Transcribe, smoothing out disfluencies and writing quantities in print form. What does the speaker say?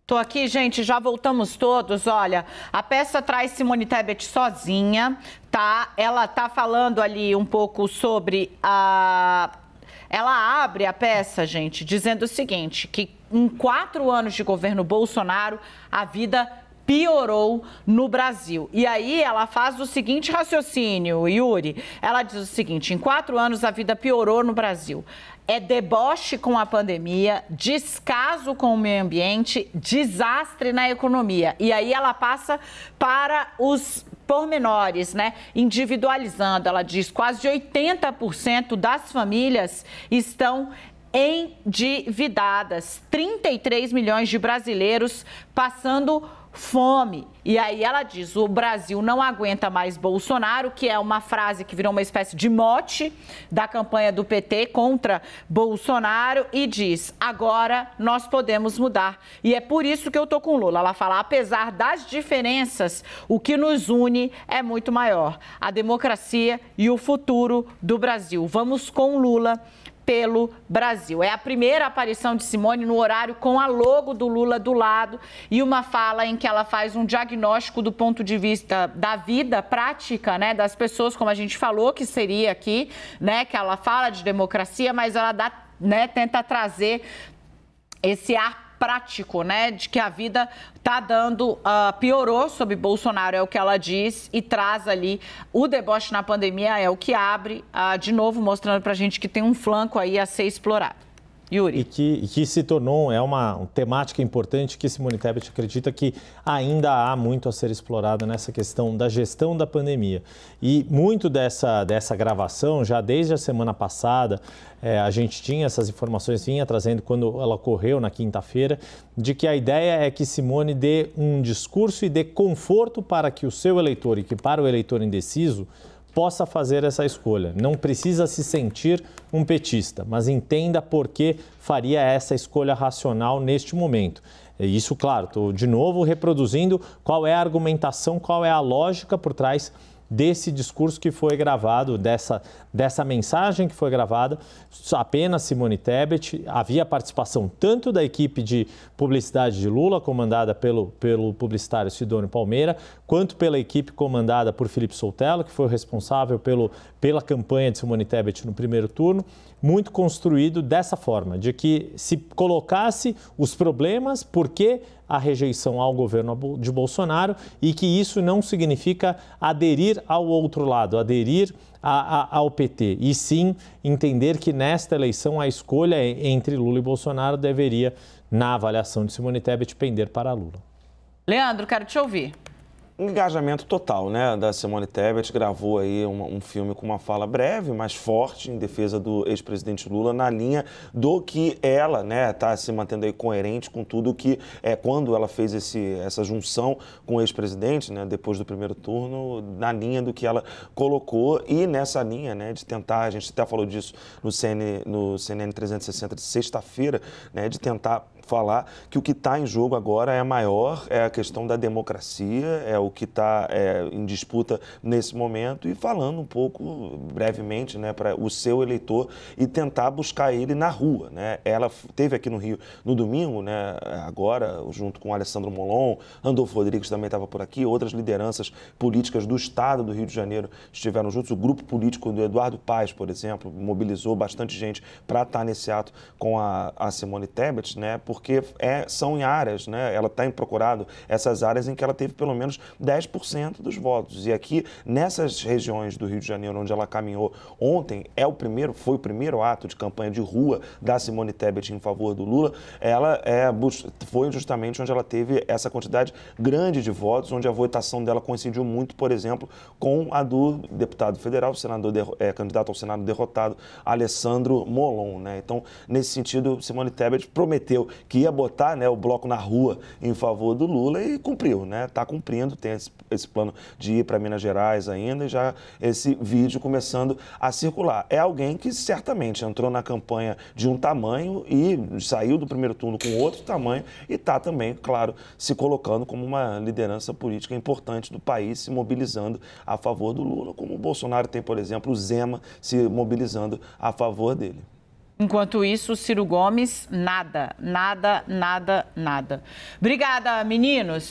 Tô aqui, gente, já voltamos todos. Olha, a peça traz Simone Tebet sozinha, tá? Ela tá falando ali um pouco sobre a... Ela abre a peça, gente, dizendo o seguinte, que em 4 anos de governo Bolsonaro, a vida piorou no Brasil. E aí ela faz o seguinte raciocínio, Yuri. Ela diz o seguinte, em 4 anos a vida piorou no Brasil. É deboche com a pandemia, descaso com o meio ambiente, desastre na economia. E aí ela passa para os pormenores, né? Individualizando, ela diz, quase 80% das famílias estão endividadas. 33 milhões de brasileiros passando fome. E aí ela diz, o Brasil não aguenta mais Bolsonaro, que é uma frase que virou uma espécie de mote da campanha do PT contra Bolsonaro, e diz, agora nós podemos mudar. E é por isso que eu tô com Lula. Ela fala, apesar das diferenças, o que nos une é muito maior. A democracia e o futuro do Brasil. Vamos com Lula pelo Brasil. É a primeira aparição de Simone no horário com a logo do Lula do lado e uma fala em que ela faz um diagnóstico do ponto de vista da vida prática, né, das pessoas, como a gente falou que seria aqui, né, que ela fala de democracia, mas ela dá, né, tenta trazer esse ar prático, né, de que a vida tá dando, piorou sob Bolsonaro, é o que ela diz, e traz ali o deboche na pandemia, é o que abre, de novo, mostrando pra gente que tem um flanco aí a ser explorado. Yuri. E que se tornou, uma temática importante que Simone Tebet acredita que ainda há muito a ser explorado nessa questão da gestão da pandemia. E muito dessa gravação, já desde a semana passada, a gente tinha essas informações, vinha trazendo quando ela ocorreu na quinta-feira, de que a ideia é que Simone dê um discurso e dê conforto para que o seu eleitor e que para o eleitor indeciso possa fazer essa escolha. Não precisa se sentir um petista, mas entenda por que faria essa escolha racional neste momento. Isso, claro, estou de novo reproduzindo qual é a argumentação, qual é a lógica por trás desse discurso que foi gravado, dessa mensagem que foi gravada, apenas Simone Tebet. Havia participação tanto da equipe de publicidade de Lula, comandada pelo publicitário Sidônio Palmeira, quanto pela equipe comandada por Felipe Soltello, que foi o responsável pela campanha de Simone Tebet no primeiro turno, muito construído dessa forma, de que se colocasse os problemas, por que a rejeição ao governo de Bolsonaro, e que isso não significa aderir ao outro lado, aderir ao PT, e sim entender que nesta eleição a escolha entre Lula e Bolsonaro deveria, na avaliação de Simone Tebet, pender para Lula. Leandro, quero te ouvir. Engajamento total, né, da Simone Tebet, gravou aí um filme com uma fala breve, mas forte, em defesa do ex-presidente Lula, na linha do que ela, né, tá se mantendo aí coerente com tudo que, quando ela fez essa junção com o ex-presidente, né, depois do primeiro turno, na linha do que ela colocou e nessa linha, né, de tentar, a gente até falou disso no CNN 360 de sexta-feira, né, de tentar falar que o que está em jogo agora é a questão da democracia, é o que está em disputa nesse momento, e falando um pouco brevemente, né, para o seu eleitor e tentar buscar ele na rua, né? Ela esteve aqui no Rio no domingo, né, agora, junto com Alessandro Molon, Randolfo Rodrigues também estava por aqui, outras lideranças políticas do estado do Rio de Janeiro estiveram juntos, o grupo político do Eduardo Paes, por exemplo, mobilizou bastante gente para estar nesse ato com a Simone Tebet, né, porque são em áreas, né? Ela tem procurado essas áreas em que ela teve pelo menos 10% dos votos. E aqui, nessas regiões do Rio de Janeiro, onde ela caminhou ontem, foi o primeiro ato de campanha de rua da Simone Tebet em favor do Lula, ela foi justamente onde ela teve essa quantidade grande de votos, onde a votação dela coincidiu muito, por exemplo, com a do deputado federal, candidato ao Senado derrotado, Alessandro Molon, né? Então, nesse sentido, Simone Tebet prometeu que ia botar, né, o bloco na rua em favor do Lula e cumpriu, né? Está cumprindo, tem esse plano de ir para Minas Gerais ainda, e já esse vídeo começando a circular. É alguém que certamente entrou na campanha de um tamanho e saiu do primeiro turno com outro tamanho e está também, claro, se colocando como uma liderança política importante do país, se mobilizando a favor do Lula, como o Bolsonaro tem, por exemplo, o Zema se mobilizando a favor dele. Enquanto isso, Ciro Gomes, nada, nada, nada, nada. Obrigada, meninos.